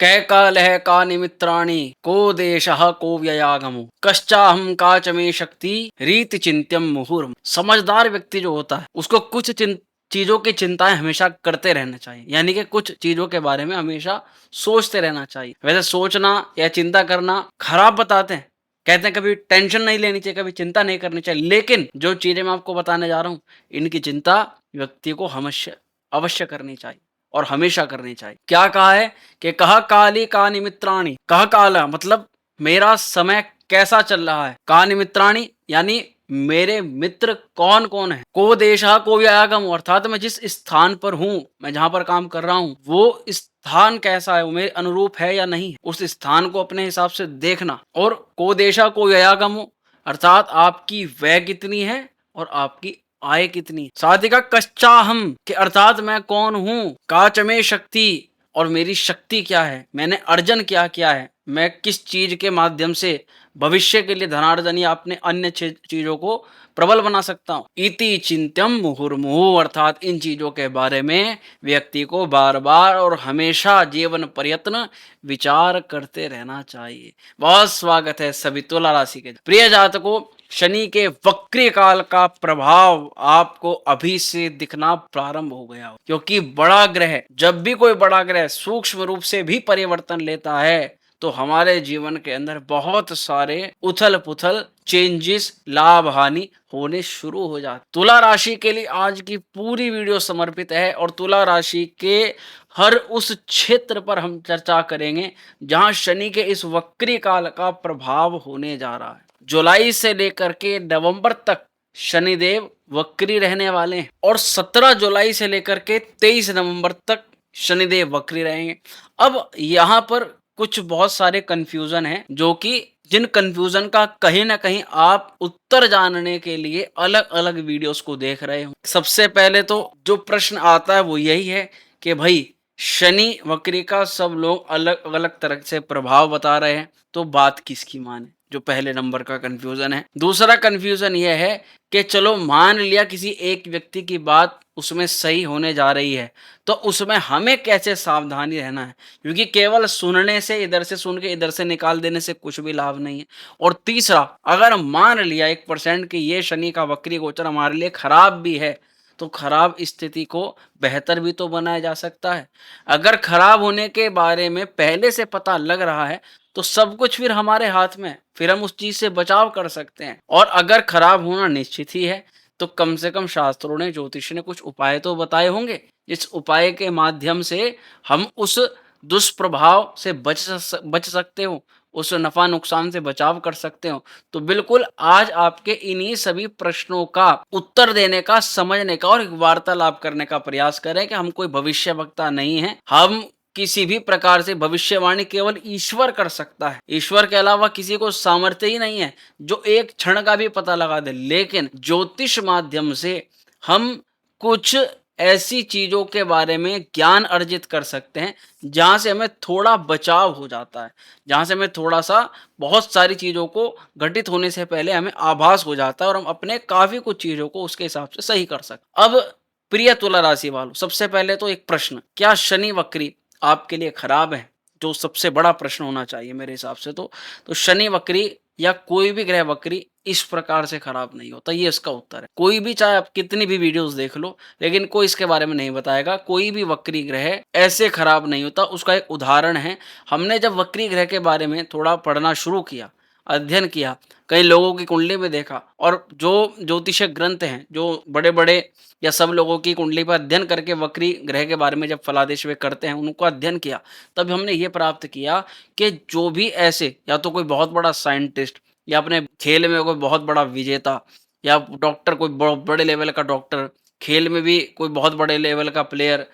कै कालः का निमित्राणि को देशः को व्ययागमो कश्चाहम काच में शक्ति रीति चिंत्यम मुहुर्म। समझदार व्यक्ति जो होता है उसको कुछ चीजों की चिंताएं हमेशा करते रहना चाहिए, यानी कि कुछ चीजों के बारे में हमेशा सोचते रहना चाहिए। वैसे सोचना या चिंता करना खराब बताते हैं, कहते हैं कभी टेंशन नहीं लेनी चाहिए, कभी चिंता नहीं करनी चाहिए, लेकिन जो चीजें मैं आपको बताने जा रहा हूँ इनकी चिंता व्यक्ति को हमेशा अवश्य करनी चाहिए और हमेशा करनी चाहिए। क्या कहा है कि कहा काली का निमित्राणी, कहा काला मतलब मेरा समय कैसा चल रहा है, का निमित्राणी यानी मेरे मित्र कौन कौन है, को देशा को व्यागम अर्थात मैं जिस स्थान पर हूं, मैं जहां पर काम कर रहा हूं वो स्थान कैसा है, वो मेरे अनुरूप है या नहीं है, उस स्थान को अपने हिसाब से देखना। और को देशा को व्यागम अर्थात आपकी व्यय कितनी है और आपकी आय कितनी। साथ ही का कच्चा हम के अर्थात मैं कौन हूं, काच में शक्ति और मेरी शक्ति क्या है, मैंने अर्जन क्या किया है, मैं किस चीज के माध्यम से भविष्य के लिए धनार्जन या अपने अन्य चीजों को प्रबल बना सकता हूं। इति चिंत्यम मुहुर्मुहु अर्थात इन चीजों के बारे में व्यक्ति को बार बार और हमेशा जीवन प्रयत्न विचार करते रहना चाहिए। बहुत स्वागत है सभी तुला राशि के प्रिय जातकों। शनि के वक्री काल का प्रभाव आपको अभी से दिखना प्रारंभ हो गया हो, क्योंकि बड़ा ग्रह जब भी कोई बड़ा ग्रह सूक्ष्म रूप से भी परिवर्तन लेता है तो हमारे जीवन के अंदर बहुत सारे उथल पुथल चेंजेस लाभ हानि होने शुरू हो जाते। तुला राशि के लिए आज की पूरी वीडियो समर्पित है और तुला राशि के हर उस क्षेत्र पर हम चर्चा करेंगे जहां शनि के इस वक्री काल का प्रभाव होने जा रहा है। जुलाई से लेकर के नवंबर तक शनिदेव वक्री रहने वाले हैं और 17 जुलाई से लेकर के 23 नवंबर तक शनिदेव वक्री रहेंगे। अब यहाँ पर कुछ बहुत सारे कंफ्यूजन है जो कि जिन कंफ्यूजन का कहीं ना कहीं आप उत्तर जानने के लिए अलग अलग वीडियोस को देख रहे हो। सबसे पहले तो जो प्रश्न आता है वो यही है कि भाई शनि वक्री का सब लोग अलग अलग तरह से प्रभाव बता रहे हैं तो बात किसकी माने, जो पहले नंबर का कंफ्यूजन है। दूसरा कंफ्यूजन यह है कि चलो मान लिया किसी एक व्यक्ति की बात उसमें सही होने जा रही है तो उसमें हमें कैसे सावधानी रहना है, क्योंकि केवल सुनने से इधर से सुन के इधर से निकाल देने से कुछ भी लाभ नहीं है। और तीसरा, अगर मान लिया 1% कि ये शनि का वक्री गोचर हमारे लिए खराब भी है तो खराब स्थिति को बेहतर भी तो बनाया जा सकता है। अगर खराब होने के बारे में पहले से पता लग रहा है तो सब कुछ फिर हमारे हाथ में, फिर हम उस चीज से बचाव कर सकते हैं। और अगर खराब होना निश्चित ही है तो कम से कम शास्त्रों ने, ज्योतिष ने कुछ उपाय तो बताए होंगे जिस उपाय के माध्यम से हम उस दुष्प्रभाव से बच सकते हो, उस नफा नुकसान से बचाव कर सकते हो। तो बिल्कुल आज आपके इन्हीं सभी प्रश्नों का उत्तर देने का, समझने का और एक वार्तालाप करने का प्रयास करें कि हम कोई भविष्य वक्ता नहीं है। हम किसी भी प्रकार से भविष्यवाणी केवल ईश्वर कर सकता है, ईश्वर के अलावा किसी को सामर्थ्य ही नहीं है जो एक क्षण का भी पता लगा दे। लेकिन ज्योतिष माध्यम से हम कुछ ऐसी चीजों के बारे में ज्ञान अर्जित कर सकते हैं जहां से हमें थोड़ा बचाव हो जाता है, जहां से हमें थोड़ा सा बहुत सारी चीजों को घटित होने से पहले हमें आभास हो जाता है और हम अपने काफी कुछ चीजों को उसके हिसाब से सही कर सकते। अब प्रिय तुला राशि वालों, सबसे पहले तो एक प्रश्न, क्या शनि वक्री आपके लिए खराब है? जो सबसे बड़ा प्रश्न होना चाहिए मेरे हिसाब से तो शनि वक्री या कोई भी ग्रह वक्री इस प्रकार से खराब नहीं होता, ये इसका उत्तर है। कोई भी, चाहे आप कितनी भी वीडियोस देख लो, लेकिन कोई इसके बारे में नहीं बताएगा। कोई भी वक्री ग्रह ऐसे खराब नहीं होता। उसका एक उदाहरण है, हमने जब वक्री ग्रह के बारे में थोड़ा पढ़ना शुरू किया, अध्ययन किया, कई लोगों की कुंडली में देखा और जो ज्योतिष ग्रंथ हैं, जो बड़े बड़े या सब लोगों की कुंडली पर अध्ययन करके वक्री ग्रह के बारे में जब फलादेश वे करते हैं, उनको अध्ययन किया, तब हमने ये प्राप्त किया कि जो भी ऐसे, या तो कोई बहुत बड़ा साइंटिस्ट या अपने खेल में कोई बहुत बड़ा विजेता या डॉक्टर, कोई बड़े लेवल का डॉक्टर, खेल में भी कोई बहुत बड़े लेवल का प्लेयर,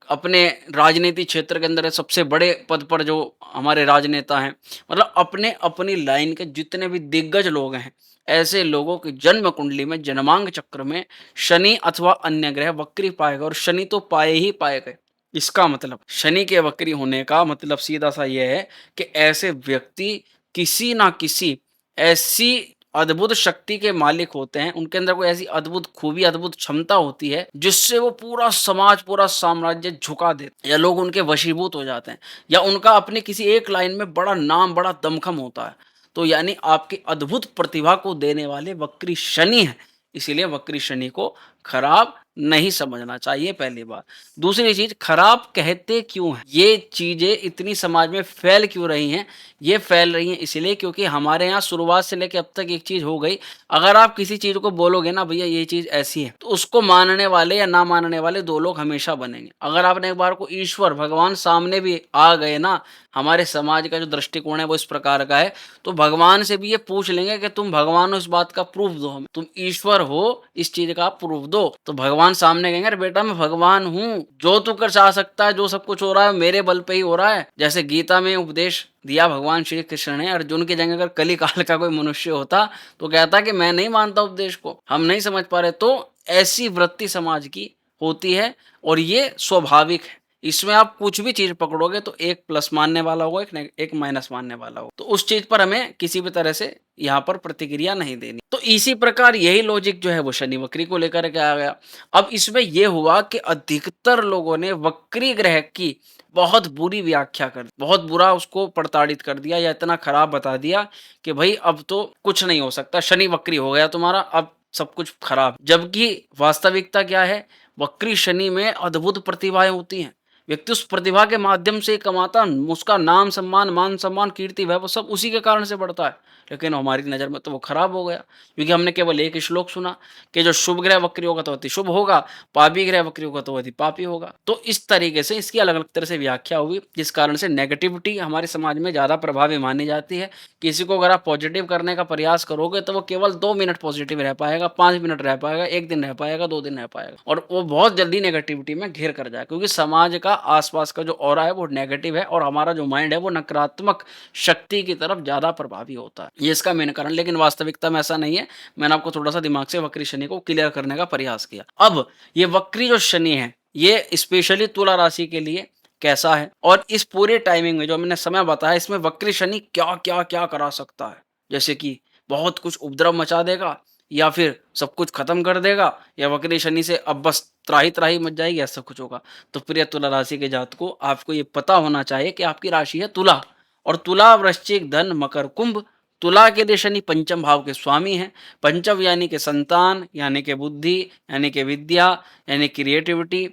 अपने राजनीति क्षेत्र के अंदर सबसे बड़े पद पर जो हमारे राजनेता हैं, मतलब अपने अपनी लाइन के जितने भी दिग्गज लोग हैं, ऐसे लोगों की जन्म कुंडली में, जन्मांग चक्र में शनि अथवा अन्य ग्रह वक्री पाएगा। और शनि तो पाए ही पाएगा। इसका मतलब शनि के वक्री होने का मतलब सीधा सा यह है कि ऐसे व्यक्ति किसी ना किसी ऐसी अद्भुत शक्ति के मालिक होते हैं, उनके अंदर कोई ऐसी अद्भुत खूबी, अद्भुत क्षमता होती है, जिससे वो पूरा समाज, पूरा साम्राज्य झुका देते हैं या लोग उनके वशीभूत हो जाते हैं या उनका अपने किसी एक लाइन में बड़ा नाम, बड़ा दमखम होता है। तो यानी आपकी अद्भुत प्रतिभा को देने वाले वक्री शनि हैं। इसीलिए वक्री शनि को खराब नहीं समझना चाहिए, पहली बात। दूसरी चीज़, खराब कहते क्यों हैं? ये चीज़ें इतनी समाज में फैल क्यों रही हैं? ये फैल रही हैं इसलिए क्योंकि हमारे यहाँ शुरुआत से लेके अब तक एक चीज़ हो गई, अगर आप किसी चीज़ को बोलोगे ना भैया ये चीज़ ऐसी है, तो उसको मानने वाले या ना मानने वाले 2 लोग हमेशा बनेंगे। अगर आपने एक बार को ईश्वर, भगवान सामने भी आ गए ना, हमारे समाज का जो दृष्टिकोण है वो इस प्रकार का है, तो भगवान से भी ये पूछ लेंगे कि तुम भगवान हो, इस बात का प्रूफ दो हमें। तुम ईश्वर हो, इस चीज़ का प्रूफ दो। तो भगवान सामने कहेंगे, अरे बेटा मैं भगवान हूँ, जो तू कर चाह सकता है, जो सब कुछ हो रहा है मेरे बल पे ही हो रहा है। जैसे गीता में उपदेश दिया भगवान श्री कृष्ण ने, अर्जुन की जगह अगर कली काल का कोई मनुष्य होता तो कहता कि मैं नहीं मानता उपदेश को, हम नहीं समझ पा रहे। तो ऐसी वृत्ति समाज की होती है और ये स्वाभाविक है। इसमें आप कुछ भी चीज़ पकड़ोगे तो एक प्लस मानने वाला होगा, एक माइनस मानने वाला होगा। तो उस चीज़ पर हमें किसी भी तरह से यहाँ पर प्रतिक्रिया नहीं देनी। तो इसी प्रकार यही लॉजिक जो है वो शनि वक्री को लेकर के आ गया। अब इसमें ये हुआ कि अधिकतर लोगों ने वक्री ग्रह की बहुत बुरी व्याख्या कर दी, बहुत बुरा उसको प्रताड़ित कर दिया या इतना खराब बता दिया कि भाई अब तो कुछ नहीं हो सकता, शनि वक्री हो गया तुम्हारा, अब सब कुछ खराब। जबकि वास्तविकता क्या है? वक्री शनि में अद्भुत प्रतिभाएं होती हैं। व्यक्ति उस प्रतिभा के माध्यम से कमाता, उसका नाम सम्मान, मान सम्मान, कीर्ति, वैभव सब उसी के कारण से बढ़ता है। लेकिन हमारी नज़र में तो वो खराब हो गया, क्योंकि हमने केवल एक श्लोक सुना कि जो शुभ ग्रह वक्री होगा तो अति शुभ होगा, पापी ग्रह वक्री होगा तो अति पापी होगा। तो इस तरीके से इसकी अलग अलग तरह से व्याख्या हुई, जिस कारण से नेगेटिविटी हमारे समाज में ज़्यादा प्रभावी मानी जाती है। किसी को अगर आप पॉजिटिव करने का प्रयास करोगे तो वो केवल 2 मिनट पॉजिटिव रह पाएगा, 5 मिनट रह पाएगा, 1 दिन रह पाएगा, 2 दिन रह पाएगा, और वो बहुत जल्दी नेगेटिविटी में घिर कर जाए, क्योंकि समाज का आसपास का जो ऑरा है वो नेगेटिव है और हमारा जो माइंड है वो नकारात्मक शक्ति की तरफ ज़्यादा प्रभावी होता है। ये इसका मेन कारण, लेकिन वास्तविकता में ऐसा नहीं है। मैंने आपको थोड़ा सा दिमाग से वक्री शनि को क्लियर करने का प्रयास किया। अब ये वक्री जो शनि है ये स्पेशली तुला राशि के लिए कैसा है, और इस पूरे टाइमिंग में जो मैंने समय बताया इसमें वक्री शनि क्या क्या क्या करा सकता है। जैसे कि बहुत कुछ उपद्रव मचा देगा, या फिर सब कुछ खत्म कर देगा, या वक्री शनि से अब बस त्राही त्राही मच जाएगी, ऐसा कुछ होगा। तो प्रिय तुला राशि के जात को आपको ये पता होना चाहिए कि आपकी राशि है तुला, और तुला, वृश्चिक, धन, मकर, कुंभ। तुला के लिए शनि पंचम भाव के स्वामी हैं। पंचम यानी कि संतान, यानी कि बुद्धि, यानी कि विद्या, यानी क्रिएटिविटी,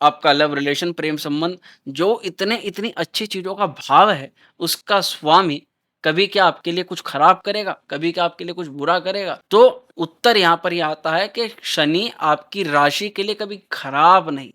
आपका लव रिलेशन, प्रेम संबंध, जो इतनी अच्छी चीज़ों का भाव है, उसका स्वामी कभी क्या आपके लिए कुछ खराब करेगा? कभी क्या आपके लिए कुछ बुरा करेगा? तो उत्तर यहाँ पर ये आता है कि शनि आपकी राशि के लिए कभी खराब नहीं,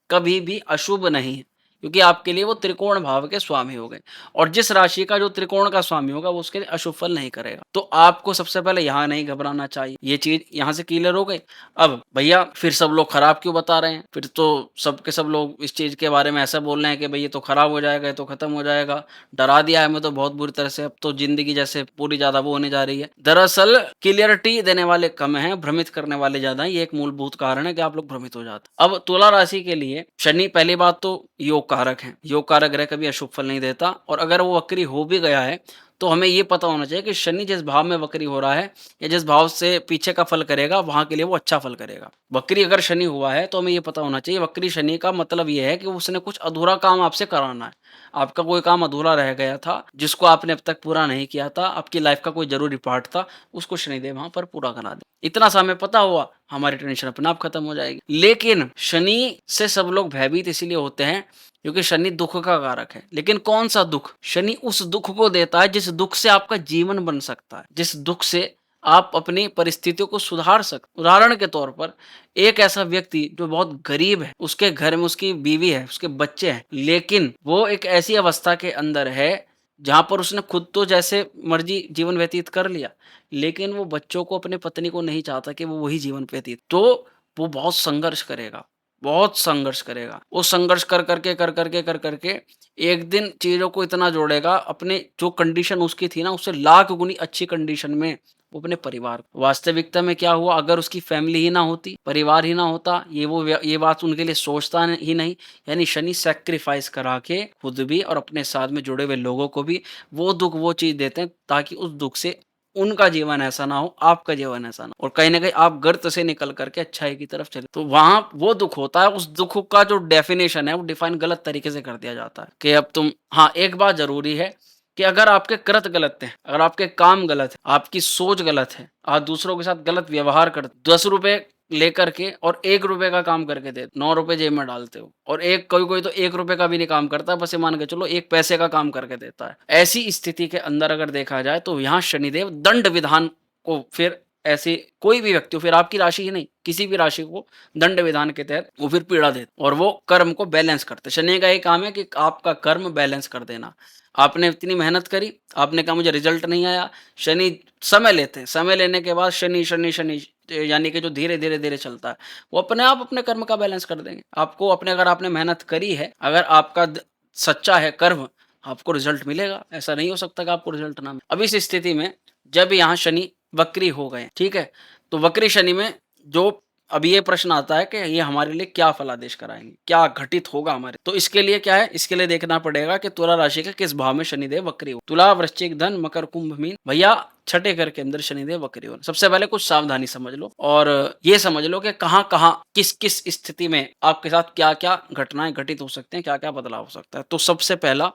कभी भी अशुभ नहीं है, क्योंकि आपके लिए वो त्रिकोण भाव के स्वामी हो गए, और जिस राशि का जो त्रिकोण का स्वामी होगा वो उसके लिए अशुभ फल नहीं करेगा। तो आपको सबसे पहले यहाँ नहीं घबराना चाहिए। ये चीज यहाँ से क्लियर हो गई। अब भैया फिर सब लोग खराब क्यों बता रहे हैं? फिर तो सब के सब लोग इस चीज के बारे में ऐसा बोल रहे हैं कि भाई ये तो खराब हो जाएगा, ये तो खत्म हो जाएगा, डरा दिया है हमें तो बहुत बुरी तरह से, अब तो जिंदगी जैसे पूरी ज्यादा वो होने जा रही है। दरअसल क्लियरिटी देने वाले कम हैं, भ्रमित करने वाले ज्यादा हैं। ये एक मूलभूत कारण है कि आप लोग भ्रमित हो जाते हैं। अब तुला राशि के लिए शनि पहली बात तो योग कारक है, योग कारक ग्रह कभी अशुभ फल नहीं देता, और अगर वो वक्री हो भी गया है तो हमें ये पता होना चाहिए कि शनि जिस भाव में वक्री हो रहा है या जिस भाव से पीछे का फल करेगा वहां के लिए वो अच्छा फल करेगा। वक्री अगर शनि हुआ है तो हमें ये पता होना चाहिए, वक्री शनि का मतलब ये है कि उसने कुछ अधूरा काम आपसे कराना है। आपका कोई काम अधूरा रह गया था जिसको आपने अब तक पूरा नहीं किया था, आपकी लाइफ का कोई जरूरी पार्ट था, उसको शनिदेव वहां पर पूरा करा दे। इतना सा हमें पता हुआ, हमारी टेंशन अपने आप खत्म हो जाएगी। लेकिन शनि से सब लोग भयभीत इसीलिए होते हैं क्योंकि शनि दुख का कारक है। लेकिन कौन सा दुख? शनि उस दुख को देता है जिस दुख से आपका जीवन बन सकता है, जिस दुख से आप अपनी परिस्थितियों को सुधार सकते। उदाहरण के तौर पर एक ऐसा व्यक्ति जो बहुत गरीब है, उसके घर में उसकी बीवी है, उसके बच्चे हैं, लेकिन वो एक ऐसी अवस्था के अंदर है जहां पर उसने खुद तो जैसे मर्जी जीवन व्यतीत कर लिया, लेकिन वो बच्चों को, अपने पत्नी को नहीं चाहता कि वो वही जीवन व्यतीत, तो वो बहुत संघर्ष करेगा, बहुत संघर्ष करेगा। वो संघर्ष कर करके एक दिन चीज़ों को इतना जोड़ेगा, अपने जो कंडीशन उसकी थी ना उससे लाख गुनी अच्छी कंडीशन में वो अपने परिवार को। वास्तविकता में क्या हुआ? अगर उसकी फैमिली ही ना होती, परिवार ही ना होता, ये बात उनके लिए सोचता ही नहीं। यानी शनि सैक्रिफाइस करा के खुद भी और अपने साथ में जुड़े हुए लोगों को भी वो दुख, वो चीज़ देते हैं ताकि उस दुख से उनका जीवन ऐसा ना हो, आपका जीवन ऐसा ना हो, और कहीं न कहीं आप गर्त से निकल कर के अच्छाई की तरफ चले। तो वहाँ वो दुःख होता है, उस दुःख का जो डेफ़िनेशन है वो डिफ़ाइन गलत तरीके से कर दिया जाता है कि अब तुम हाँ, एक बात ज़रूरी है कि अगर आपके कृत्य गलत हैं, अगर आपके काम गलत है, आपकी सोच गलत है, आप दूसरों के साथ गलत व्यवहार करते, ₹10 लेकर के और ₹1 का काम करके दे, ₹9 जेब में डालते हो, और एक कोई-कोई तो ₹1 का भी नहीं काम करता, बस ये मान के चलो 1 पैसे का काम करके देता है। ऐसी स्थिति के अंदर अगर देखा जाए तो यहाँ शनिदेव दंड विधान को फिर ऐसे कोई भी व्यक्ति हो, फिर आपकी राशि ही नहीं, किसी भी राशि को दंड विधान के तहत वो फिर पीड़ा देते और वो कर्म को बैलेंस करते। शनि का ये काम है कि आपका कर्म बैलेंस कर देना। आपने इतनी मेहनत करी, आपने कहा मुझे रिजल्ट नहीं आया, शनि समय लेते हैं, समय लेने के बाद शनि यानी कि जो धीरे-धीरे चलता है, वो अपने आप अपने कर्म का बैलेंस कर देंगे। आपको अपने अगर आपने मेहनत करी है, अगर आपका सच्चा है कर्म, आपको रिजल्ट मिलेगा। ऐसा नहीं हो सकता कि आपको रिजल्ट ना मिले। अब इस स्थिति में जब यहाँ शनि वक्री हो गए, ठीक है? तो वक्री शनि में जो अब ये प्रश्न आता है कि ये हमारे लिए क्या फलादेश कराएँगे? क्या घटित होगा हमारे? तो इसके लिए क्या है? इसके लिए देखना पड़ेगा कि तुला राशि के किस भाव में शनिदेव वक्री हो। तुला, वृश्चिक, धन, मकर, कुंभ, मीन, भैया छठे घर के अंदर शनिदेव वक्री हो। सबसे पहले कुछ सावधानी समझ लो और ये समझ लो कि कहाँ-कहाँ, किस-किस स्थिति में आपके साथ क्या-क्या घटनाएँ घटित हो सकते हैं, क्या-क्या बदलाव हो सकता है। तो सबसे पहला,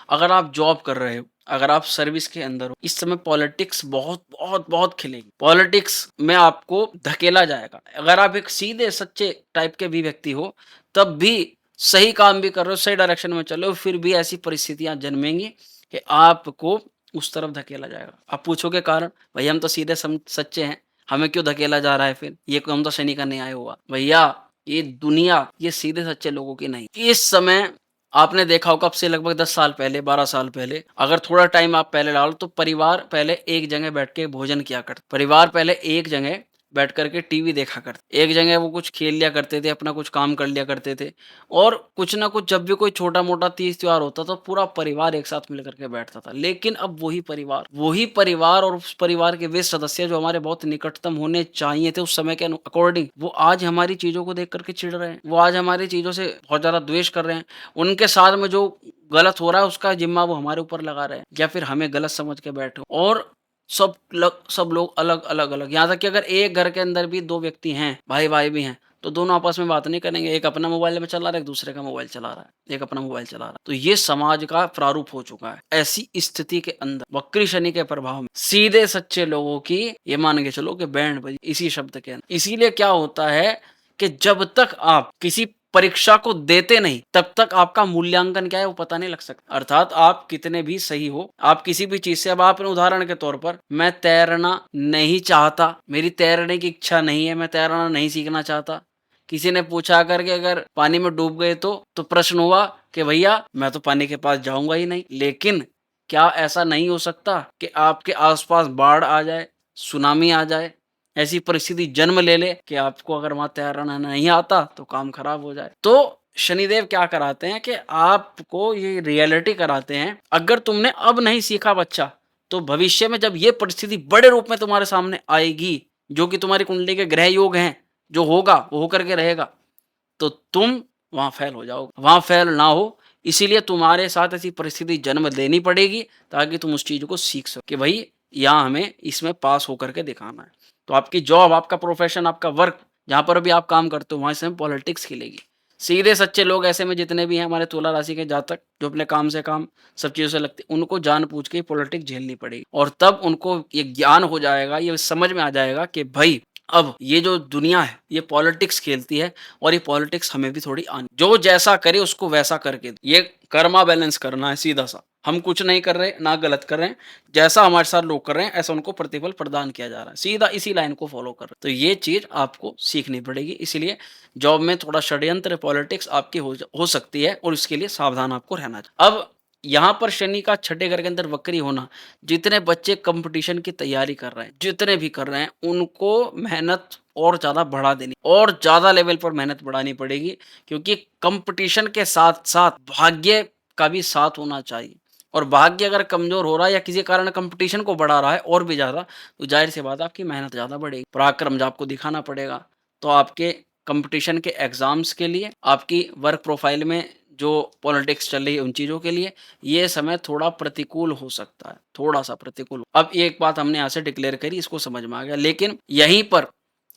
अगर आप जॉब कर रहे हो, अगर आप सर्विस के अंदर हो, इस समय पॉलिटिक्स बहुत खिलेगी। पॉलिटिक्स में आपको धकेला जाएगा। अगर आप एक सीधे सच्चे टाइप के भी व्यक्ति हो, तब भी सही काम भी कर रहे हो, सही डायरेक्शन में चल रहे हो, फिर भी ऐसी परिस्थितियाँ जन्मेंगी कि आपको उस तरफ धकेला जाएगा। आप पूछोगे कारण? भैया हम तो सीधे सच्चे हैं, हमें क्यों धकेला जा रहा है फिर? ये कौन सा शनि का न्याय हुआ? भैया ये दुनिया, ये सीधे सच्चे लोगों की नहीं। इस समय आपने देखा होगा, अब से लगभग 10 साल पहले, 12 साल पहले, अगर थोड़ा टाइम आप पहले डालो तो परिवार पहले एक जगह बैठ के भोजन किया करते। परिवार पहले एक जगह बैठ कर के टीवी देखा करते। एक जगह वो कुछ खेल लिया करते थे, अपना कुछ काम कर लिया करते थे, और कुछ ना कुछ जब भी कोई छोटा-मोटा तीज त्योहार होता था, पूरा परिवार एक साथ मिल कर के बैठता था। लेकिन अब वही परिवार और उस परिवार के वे सदस्य जो हमारे बहुत निकटतम होने चाहिए थे उस समय के अकॉर्डिंग, वो आज हमारी चीज़ों को देख कर के चिढ़ रहे हैं। वो आज हमारी चीज़ों से बहुत ज़्यादा द्वेष कर रहे हैं। उनके साथ में जो गलत हो रहा है उसका ज़िम्मा वो हमारे ऊपर लगा रहे हैं, या फिर हमें गलत समझ के बैठे हो। और सब लोग अलग-अलग, यहाँ तक कि अगर एक घर के अंदर भी 2 व्यक्ति हैं, भाई-भाई भी हैं, तो दोनों आपस में बात नहीं करेंगे। एक अपना मोबाइल में चला रहा है, एक दूसरे का मोबाइल चला रहा है, एक अपना मोबाइल चला रहा है। तो ये समाज का प्रारूप हो चुका है। ऐसी स्थिति के अंदर वक्री शनि के प्रभाव में सीधे सच्चे लोगों की ये मान के चलो कि बैंड बजी इसी शब्द के अंदर। इसीलिए क्या होता है कि जब तक आप किसी परीक्षा को देते नहीं, तब तक आपका मूल्यांकन क्या है वो पता नहीं लग सकता। अर्थात आप कितने भी सही हो, आप किसी भी चीज़ से, अब आपने उदाहरण के तौर पर, मैं तैरना नहीं चाहता, मेरी तैरने की इच्छा नहीं है, मैं तैरना नहीं सीखना चाहता। किसी ने पूछा करके अगर पानी में डूब गए तो प्रश्न हुआ कि भैया मैं तो पानी के पास जाऊँगा ही नहीं। लेकिन क्या ऐसा नहीं हो सकता कि आपके आस-पास बाढ़ आ जाए, सुनामी आ जाए, ऐसी परिस्थिति जन्म ले ले कि आपको अगर वहाँ तैरना नहीं आता तो काम खराब हो जाए। तो शनिदेव क्या कराते हैं कि आपको ये रियलिटी कराते हैं, अगर तुमने अब नहीं सीखा बच्चा, तो भविष्य में जब ये परिस्थिति बड़े रूप में तुम्हारे सामने आएगी, जो कि तुम्हारी कुंडली के ग्रह योग हैं, जो होगा वो होकर के रहेगा, तो तुम वहाँ फेल हो जाओगे। वहाँ फेल ना हो, इसीलिए तुम्हारे साथ ऐसी परिस्थिति जन्म लेनी पड़ेगी ताकि तुम उस चीज़ को सीख सको कि भई यहाँ हमें इसमें पास होकर के दिखाना है। तो आपकी जॉब, आपका प्रोफ़ेशन, आपका वर्क, जहाँ पर भी आप काम करते हो, वहाँ से पॉलिटिक्स खिलेगी। सीधे सच्चे लोग ऐसे में जितने भी हैं हमारे तुला राशि के जातक, जो अपने काम से काम, सब चीज़ों से लगते, उनको जानबूझ के पॉलिटिक्स झेलनी पड़ेगी, और तब उनको ये ज्ञान हो जाएगा, ये समझ में आ जाएगा कि भई अब ये जो दुनिया है, ये पॉलिटिक्स खेलती है, और ये पॉलिटिक्स हमें भी थोड़ी आनी, जो जैसा करे उसको वैसा करके दो। ये कर्मा बैलेंस करना है सीधा-सा। हम कुछ नहीं कर रहे, ना गलत कर रहे हैं, जैसा हमारे साथ लोग कर रहे हैं, ऐसा उनको प्रतिफल प्रदान किया जा रहा है। सीधा इसी लाइन को फ़ॉलो कर रहे हैं। तो ये चीज़ आपको सीखनी पड़ेगी, इसीलिए जॉब में थोड़ा षड्यंत्र, पॉलिटिक्स आपकी हो सकती है, और इसके लिए सावधान आपको रहना चाहिए। अब यहाँ पर शनि का छठे घर के अंदर वक्री होना, जितने बच्चे कंपटीशन की तैयारी कर रहे हैं, जितने भी कर रहे हैं, उनको मेहनत और ज़्यादा बढ़ा देनी, और ज़्यादा लेवल पर मेहनत बढ़ानी पड़ेगी, क्योंकि कंपटीशन के साथ-साथ भाग्य का भी साथ होना चाहिए। और भाग्य अगर कमज़ोर हो रहा है या किसी कारण कंपटीशन को बढ़ा रहा है और भी ज़्यादा, तो ज़ाहिर-सी बात है आपकी मेहनत ज़्यादा बढ़ेगी, पराक्रम जो आपको दिखाना पड़ेगा। तो आपके कंपटीशन के एग्ज़ाम्स के लिए, आपकी वर्क प्रोफ़ाइल में जो पॉलिटिक्स चल रही है उन चीज़ों के लिए ये समय थोड़ा प्रतिकूल हो सकता है, थोड़ा-सा प्रतिकूल। अब एक बात हमने यहाँ से डिक्लेयर करी, इसको समझ में आ गया, लेकिन यहीं पर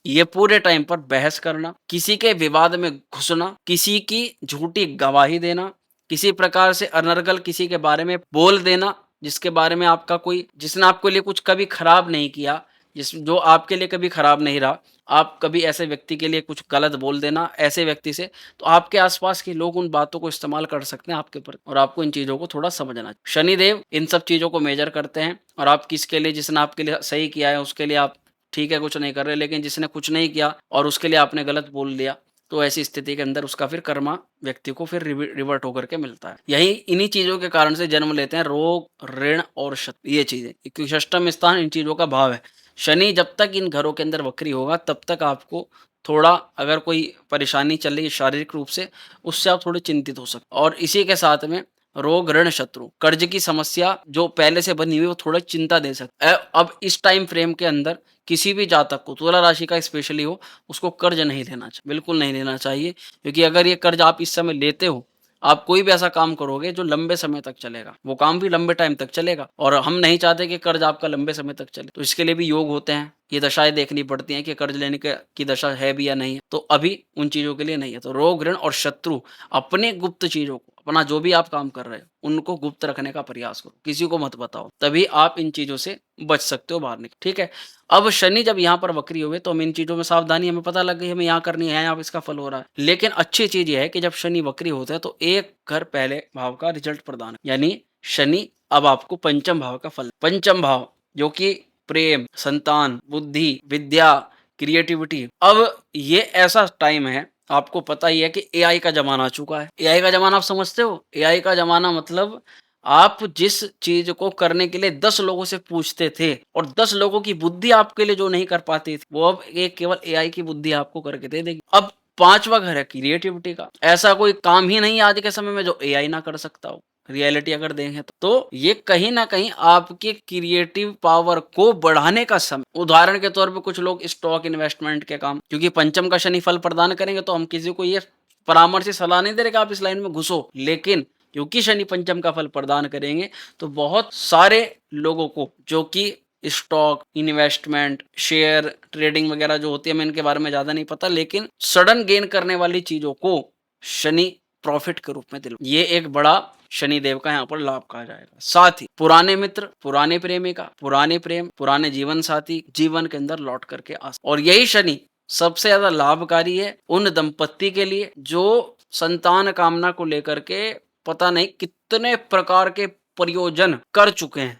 ये पूरे टाइम पर बहस करना, किसी के विवाद में घुसना, किसी की झूठी गवाही देना, किसी प्रकार से अनर्गल किसी के बारे में बोल देना, जिसके बारे में आपका कोई जिसने आपके लिए कुछ कभी खराब नहीं किया, जो आपके लिए कभी खराब नहीं रहा, आप कभी ऐसे व्यक्ति के लिए कुछ गलत बोल देना ऐसे व्यक्ति से, तो आपके आसपास के लोग उन बातों को इस्तेमाल कर सकते हैं आपके ऊपर और आपको इन चीज़ों को थोड़ा समझना चाहिए। शनिदेव इन सब चीज़ों को मेजर करते हैं और आप किसके लिए जिसने आपके लिए सही किया है उसके लिए आप ठीक है कुछ नहीं कर रहे, लेकिन जिसने कुछ नहीं किया और उसके लिए आपने गलत बोल दिया, तो ऐसी स्थिति के अंदर उसका फिर कर्मा व्यक्ति को फिर रिवर्ट होकर के मिलता है। यही इन्हीं चीज़ों के कारण से जन्म लेते हैं रोग, ऋण और शत्रु, ये चीज़ें, क्योंकि षष्ठम स्थान इन चीज़ों का भाव है। शनि जब तक इन घरों के अंदर वक्री होगा तब तक आपको थोड़ा अगर कोई परेशानी चल रही है शारीरिक रूप से, उससे आप थोड़े चिंतित हो सकते हैं। और इसी के साथ में रोग, ऋण, शत्रु, कर्ज की समस्या जो पहले से बनी हुई है वो थोड़ा चिंता दे सकती है। अब इस टाइम फ्रेम के अंदर किसी भी जातक को, तुला राशि का स्पेशली हो, उसको कर्ज नहीं लेना चाहिए, बिल्कुल नहीं लेना चाहिए, क्योंकि अगर ये कर्ज आप इस समय लेते हो, आप कोई भी ऐसा काम करोगे जो लंबे समय तक चलेगा, वो काम भी लंबे टाइम तक चलेगा और हम नहीं चाहते कि कर्ज आपका लंबे समय तक चले, तो इसके लिए भी योग होते हैं, ये दशाएं देखनी पड़ती हैं कि कर्ज लेने की दशा है भी या नहीं है, तो अभी उन चीजों के लिए नहीं है। तो रोग, ऋण और शत्रु, अपने गुप्त चीजों को, अपना जो भी आप काम कर रहे हो उनको गुप्त रखने का प्रयास करो, किसी को मत बताओ, तभी आप इन चीजों से बच सकते हो बाहर निकल। ठीक है, अब शनि जब यहाँ पर वक्री हुए तो हम इन चीजों में सावधानी हमें पता लग गई, हमें यहाँ करनी है, यहाँ इसका फल हो रहा है। लेकिन अच्छी चीज यह है कि जब शनि वक्री होता है तो एक घर पहले भाव का रिजल्ट प्रदान, यानी शनि अब आपको पंचम भाव का फल, पंचम भाव जो कि प्रेम, संतान, बुद्धि, विद्या, क्रिएटिविटी। अब ये ऐसा टाइम है, आपको पता ही है कि एआई का जमाना आ चुका है। एआई का जमाना आप समझते हो? एआई का जमाना मतलब आप जिस चीज को करने के लिए 10 लोगों से पूछते थे और 10 लोगों की बुद्धि आपके लिए जो नहीं कर पाती थी, वो अब एक केवल एआई की बुद्धि आपको करके दे देगी। अब पांचवा घर है क्रिएटिविटी का। ऐसा कोई काम ही नहीं है आज के समय में जो एआई ना कर सकता हो, रियलिटी अगर देखें तो ये कहीं ना कहीं आपके क्रिएटिव पावर को बढ़ाने का समय। उदाहरण के तौर पे कुछ लोग स्टॉक इन्वेस्टमेंट के काम, क्योंकि पंचम का शनि फल प्रदान करेंगे तो हम किसी को ये परामर्श सलाह नहीं दे रहे कि आप इस लाइन में घुसो, लेकिन क्योंकि शनि पंचम का फल प्रदान करेंगे तो बहुत सारे लोगों को जो कि स्टॉक इन्वेस्टमेंट, शेयर ट्रेडिंग वगैरह जो होती है, हमें इनके बारे में ज्यादा नहीं पता, लेकिन सडन गेन करने वाली चीजों को शनि प्रॉफिट के रूप में दिल, ये एक बड़ा शनिदेव का यहाँ पर लाभ कहा जाएगा। साथ ही पुराने मित्र, पुराने प्रेमिका, पुराने प्रेम, पुराने जीवन साथी जीवन के अंदर लौट करके आ, और यही शनि सबसे ज्यादा लाभकारी है उन दंपत्ति के लिए जो संतान कामना को लेकर के पता नहीं कितने प्रकार के प्रयोजन कर चुके हैं,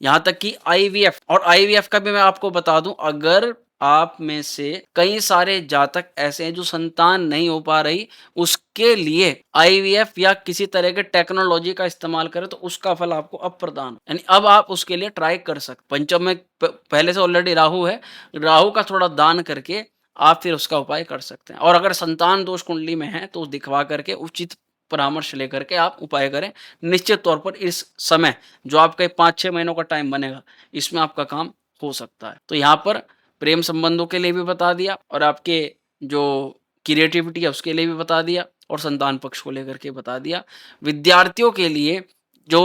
यहाँ तक कि आईवीएफ। और आईवीएफ का भी मैं आपको बता दूं, अगर आप में से कई सारे जातक ऐसे हैं जो संतान नहीं हो पा रही, उसके लिए आईवीएफ या किसी तरह के टेक्नोलॉजी का इस्तेमाल करें तो उसका फल आपको अब प्रदान, यानी अब आप उसके लिए ट्राई कर सकते। पंचम में पहले से ऑलरेडी राहु है, राहु का थोड़ा दान करके आप फिर उसका उपाय कर सकते हैं। और अगर संतान दोष कुंडली में है तो दिखवा करके उचित परामर्श लेकर के आप उपाय करें। निश्चित तौर पर इस समय जो आपका 5-6 महीनों का टाइम बनेगा, इसमें आपका काम हो सकता है। तो यहाँ पर प्रेम संबंधों के लिए भी बता दिया और आपके जो क्रिएटिविटी है उसके लिए भी बता दिया और संतान पक्ष को लेकर के बता दिया। विद्यार्थियों के लिए जो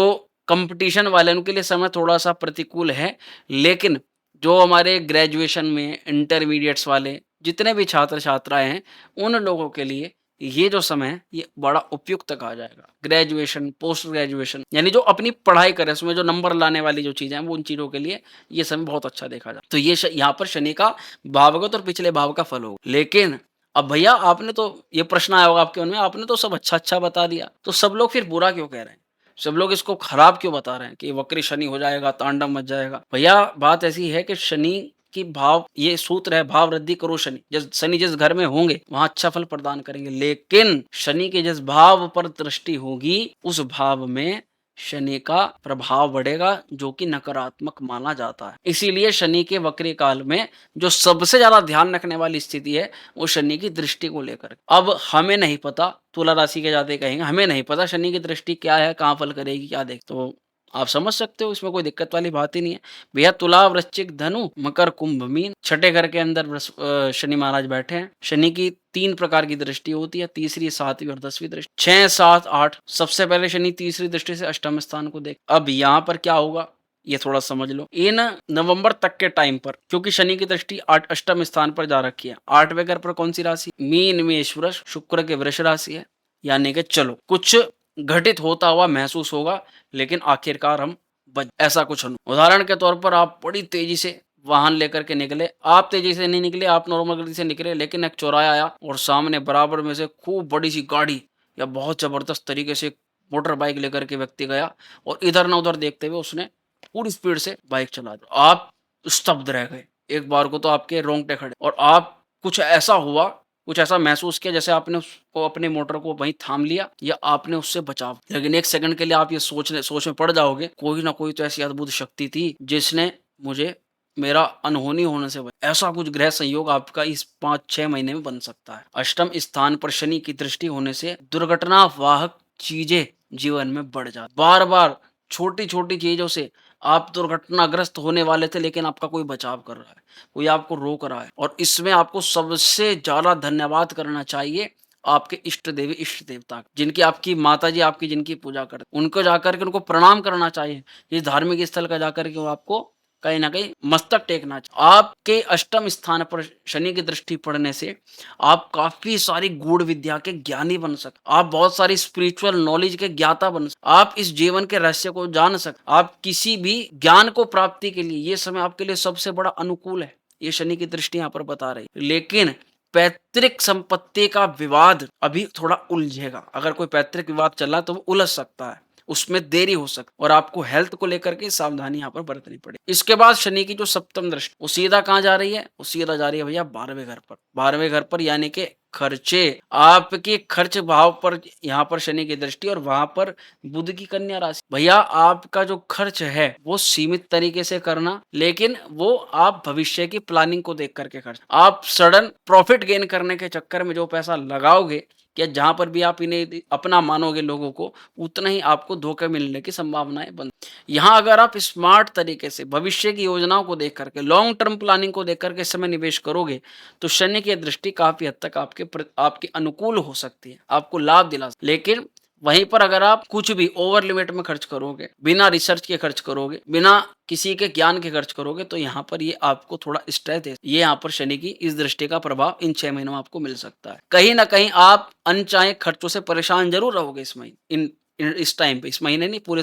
कंपटीशन वाले उनके लिए समय थोड़ा सा प्रतिकूल है, लेकिन जो हमारे ग्रेजुएशन में इंटरमीडिएट्स वाले जितने भी छात्र छात्राएं हैं उन लोगों के लिए ये जो समय है ये बड़ा उपयुक्त कहा जाएगा। ग्रेजुएशन, पोस्ट ग्रेजुएशन, यानी जो अपनी पढ़ाई करे उसमें जो नंबर लाने वाली जो चीजें हैं वो उन चीजों के लिए ये समय बहुत अच्छा देखा जाए। तो ये यहाँ पर शनि का भावगत और पिछले भाव का फल होगा। लेकिन अब भैया आपने तो ये प्रश्न आया होगा आपके मन में, आपने तो सब अच्छा बता दिया, तो सब लोग फिर बुरा क्यों कह रहे हैं, सब लोग इसको खराब क्यों बता रहे हैं कि वक्री शनि हो जाएगा, तांडव मच जाएगा। भैया बात ऐसी है कि शनि की भाव, ये सूत्र है भाव वृद्धि करो शनि, शनि जिस घर में होंगे वहां अच्छा फल प्रदान करेंगे, लेकिन शनि के जिस भाव पर दृष्टि होगी उस भाव में शनि का प्रभाव बढ़ेगा जो कि नकारात्मक माना जाता है। इसीलिए शनि के वक्री काल में जो सबसे ज्यादा ध्यान रखने वाली स्थिति है वो शनि की दृष्टि को लेकर। अब हमें नहीं पता, तुला राशि के जाते कहेंगे हमें नहीं पता शनि की दृष्टि क्या है, कहाँ फल करेगी, क्या देख, तो आप समझ सकते हो, इसमें कोई दिक्कत वाली बात ही नहीं है। भैया तुला, वृश्चिक, धनु, मकर, कुंभ, मीन, छठे घर के अंदर शनि महाराज बैठे हैं। शनि की 3 प्रकार की दृष्टि होती है, तीसरी, 7वीं और 10वीं दृष्टि। 6, 7, 8 सबसे पहले शनि तीसरी दृष्टि से अष्टम स्थान को देख। अब यहाँ पर क्या होगा ये थोड़ा समझ लो। इन नवंबर तक के टाइम पर, क्योंकि शनि की दृष्टि अष्टम स्थान पर जा रखी है, 8वें घर पर कौन सी राशि, मीन, मेष, वृष, शुक्र के वृष राशि है। यानी कि चलो कुछ घटित होता हुआ महसूस होगा, लेकिन आखिरकार हम ऐसा कुछ उदाहरण के तौर पर आप बड़ी तेजी से वाहन लेकर के निकले, आप तेजी से नहीं निकले, आप नॉर्मल गति से निकले, लेकिन एक चौराहा आया और सामने बराबर में से खूब बड़ी सी गाड़ी या बहुत जबरदस्त तरीके से मोटर बाइक लेकर के व्यक्ति गया और इधर ना उधर देखते हुए उसने पूरी स्पीड से बाइक चला दी। आप स्तब्ध रह गए, एक बार को तो आपके रोंगटे खड़े, और आप कुछ ऐसा हुआ, कुछ ऐसा महसूस किया जैसे आपने उसको, अपने मोटर को वहीं थाम लिया या आपने उससे बचाव। लेकिन एक सेकंड के लिए आप ये सोच में पड़ जाओगे, कोई ना कोई तो ऐसी अद्भुत शक्ति थी जिसने मुझे मेरा अनहोनी होने से ऐसा कुछ ग्रह संयोग आपका इस 5-6 महीने में बन सकता है। अष्टम स्थान पर शनि की दृष्टि होने से दुर्घटना वाहक चीजें जीवन में बढ़ जाती। बार बार छोटी छोटी चीजों से आप दुर्घटनाग्रस्त होने वाले थे, लेकिन आपका कोई बचाव कर रहा है, कोई आपको रोक रहा है, और इसमें आपको सबसे ज्यादा धन्यवाद करना चाहिए आपके इष्ट देवी इष्ट देवता, जिनकी आपकी माता जी आपकी जिनकी पूजा करते, उनको जाकर के उनको प्रणाम करना चाहिए। इस धार्मिक स्थल का जाकर के वो आपको कहीं ना कहीं मस्तक टेकना चाहिए। आपके अष्टम स्थान पर शनि की दृष्टि पड़ने से आप काफी सारी गूढ़ विद्या के ज्ञानी बन सकते, आप बहुत सारी स्पिरिचुअल नॉलेज के ज्ञाता बन सकते, आप इस जीवन के रहस्य को जान सकते, आप किसी भी ज्ञान को प्राप्ति के लिए ये समय आपके लिए सबसे बड़ा अनुकूल है। ये शनि की दृष्टि यहाँ पर बता रही है। लेकिन पैतृक संपत्ति का विवाद अभी थोड़ा उलझेगा। अगर कोई पैतृक विवाद चल रहा है तो वो उलझ सकता है, उसमें देरी हो सकती, और आपको हेल्थ को लेकर के सावधानी यहाँ पर बरतनी पड़ेगी। इसके बाद शनि की जो सप्तम दृष्टि, वो सीधा कहाँ जा रही है, वो सीधा जा रही है भैया 12वें घर पर। 12वें घर पर यानी कि खर्चे, आपके खर्च भाव पर यहाँ पर शनि की दृष्टि, और वहां पर बुध की कन्या राशि। भैया आपका जो खर्च है वो सीमित तरीके से करना, लेकिन वो आप भविष्य की प्लानिंग को देख करके खर्च। आप सडन प्रॉफिट गेन करने के चक्कर में जो पैसा लगाओगे, क्या जहां पर भी आप इन्हें अपना मानोगे लोगों को, उतना ही आपको धोखे मिलने की संभावनाएं बन। यहाँ अगर आप स्मार्ट तरीके से भविष्य की योजनाओं को देख करके, लॉन्ग टर्म प्लानिंग को देख करके समय निवेश करोगे, तो शनि की दृष्टि काफी हद तक आपके अनुकूल हो सकती है, आपको लाभ दिला। लेकिन वहीं पर अगर आप कुछ भी ओवर लिमिट में खर्च करोगे, बिना रिसर्च के खर्च करोगे, बिना किसी के ज्ञान के खर्च करोगे, तो यहाँ पर ये आपको थोड़ा स्ट्रेस दे। ये यहाँ पर शनि की इस दृष्टि का प्रभाव इन 6 महीनों में आपको मिल सकता है। कहीं ना कहीं आप अनचाहे खर्चों से परेशान जरूर रहोगे इस महीने, इस टाइम पे, इस महीने नहीं, पूरे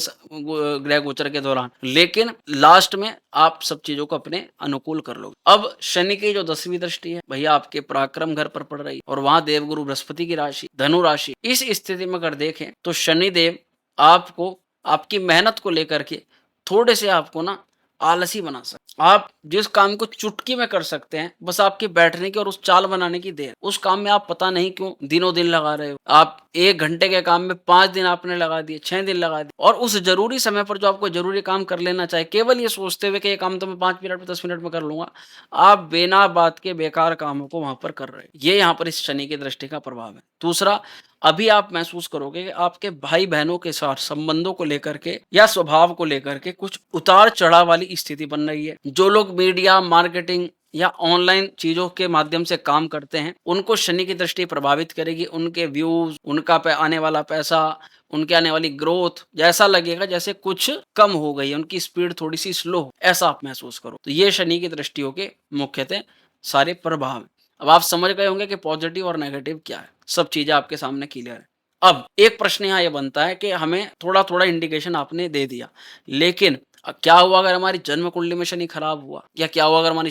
ग्रह गोचर के दौरान, लेकिन लास्ट में आप सब चीजों को अपने अनुकूल कर लोगे। अब शनि की जो 10वीं दृष्टि है भैया आपके पराक्रम घर पर पड़ रही है, और वहां देवगुरु बृहस्पति की राशि धनु राशि। इस स्थिति में अगर देखें तो शनिदेव आपको आपकी मेहनत को लेकर के थोड़े से आपको ना आलसी बना सकते। आप जिस काम को चुटकी में कर सकते हैं, बस आपके बैठने की और उस चाल बनाने की देर, उस काम में आप पता नहीं क्यों दिनों दिन लगा रहे हो। आप 1 घंटे के काम में 5 दिन आपने लगा दिए, 6 दिन लगा दिए, और उस जरूरी समय पर जो आपको जरूरी काम कर लेना चाहिए, केवल ये सोचते हुए कि ये काम तो मैं 5 मिनट में 10 मिनट में कर लूंगा, आप बिना बात के बेकार कामों को वहां पर कर रहे हैं। ये यहाँ पर इस शनि की दृष्टि का प्रभाव है। दूसरा, अभी आप महसूस करोगे कि आपके भाई बहनों के साथ संबंधों को लेकर के या स्वभाव को लेकर के कुछ उतार चढ़ाव वाली स्थिति बन रही है। जो लोग मीडिया, मार्केटिंग या ऑनलाइन चीजों के माध्यम से काम करते हैं, उनको शनि की दृष्टि प्रभावित करेगी। उनके व्यूज, उनका आने वाला पैसा, उनके आने वाली ग्रोथ, जैसा लगेगा जैसे कुछ कम हो गई है, उनकी स्पीड थोड़ी सी स्लो, ऐसा आप महसूस करो। तो ये शनि की दृष्टियों के मुख्यतः सारे प्रभाव हैं। अब आप समझ गए होंगे कि पॉजिटिव और नेगेटिव क्या है, सब चीजें आपके सामने क्लियर है। अब एक प्रश्न यहाँ ये बनता है कि हमें थोड़ा थोड़ा इंडिकेशन आपने दे दिया, लेकिन क्या हुआ अगर हमारी जन्म कुंडली में शनि खराब हुआ, या क्या हुआ अगर हमारी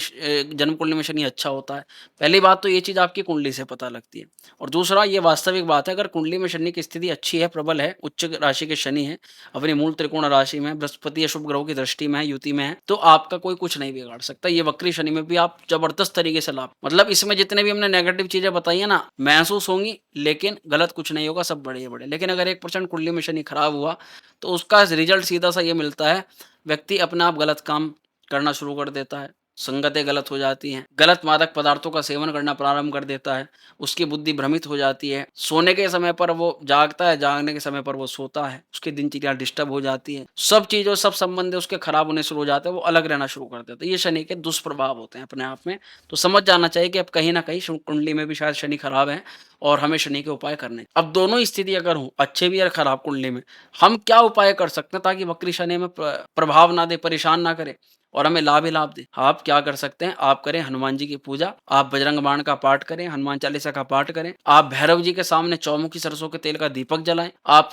जन्म कुंडली में शनि अच्छा होता है? पहली बात तो ये चीज आपकी कुंडली से पता लगती है, और दूसरा ये वास्तविक बात है, अगर कुंडली में शनि की स्थिति अच्छी है, प्रबल है, उच्च राशि के शनि है, अपनी मूल त्रिकोण राशि में, बृहस्पति या शुभ ग्रहों की दृष्टि में है, युति में है, तो आपका कोई कुछ नहीं बिगाड़ सकता। ये वक्री शनि में भी आप जबरदस्त तरीके से लाभ, मतलब इसमें जितने भी हमने नेगेटिव चीजें बताई है ना, महसूस होंगी, लेकिन गलत कुछ नहीं होगा, सब बढ़िया बढ़िया। लेकिन अगर 1% कुंडली में शनि खराब हुआ तो उसका रिजल्ट सीधा सा ये मिलता है, व्यक्ति अपने आप गलत काम करना शुरू कर देता है, संगतें गलत हो जाती हैं, गलत मादक पदार्थों का सेवन करना प्रारंभ कर देता है, उसकी बुद्धि भ्रमित हो जाती है, सोने के समय पर वो जागता है, जागने के समय पर वो सोता है, उसकी दिनचर्या डिस्टर्ब हो जाती है, सब चीज़ों सब संबंध उसके खराब होने शुरू हो जाते हैं, वो अलग रहना शुरू कर देता है। ये शनि के दुष्प्रभाव होते हैं अपने आप में, तो समझ जाना चाहिए कि अब कहीं न कहीं कुंडली में भी शायद शनि खराब है और हमें शनि के उपाय करने। अब दोनों स्थिति अगर हो, अच्छे भी और खराब कुंडली में, हम क्या उपाय कर सकते हैं ताकि वक्री शनि हमें प्रभाव ना दे, परेशान ना करे और हमें लाभ ही लाभ दे? आप क्या कर सकते हैं, आप करें हनुमान जी की पूजा, आप बजरंग बाण का पाठ करें, हनुमान चालीसा का पाठ करें, आप भैरव जी के सामने चौमुखी सरसों के तेल का दीपक जलाएँ, आप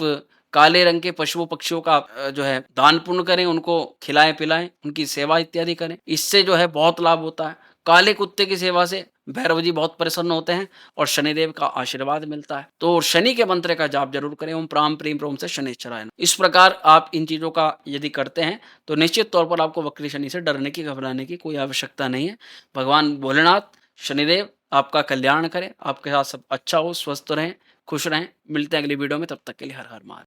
काले रंग के पशुओं-पक्षियों का जो है दान पुण्य करें, उनको खिलाएँ-पिलाएँ, उनकी सेवा इत्यादि करें। इससे जो है बहुत लाभ होता है। काले कुत्ते की सेवा से भैरव जी बहुत प्रसन्न होते हैं और शनिदेव का आशीर्वाद मिलता है। तो शनि के मंत्र का जाप ज़रूर करें, ओम प्राम प्रीम प्रोम से शनिश्चराय नमः। इस प्रकार आप इन चीज़ों का यदि करते हैं, तो निश्चित तौर पर आपको वक्री शनि से डरने की, घबराने की कोई आवश्यकता नहीं है। भगवान भोलेनाथ, शनिदेव आपका कल्याण करें, आपके साथ सब अच्छा हो, स्वस्थ रहें, खुश रहें। मिलते हैं अगली वीडियो में, तब तक के लिए हर हर महादेव।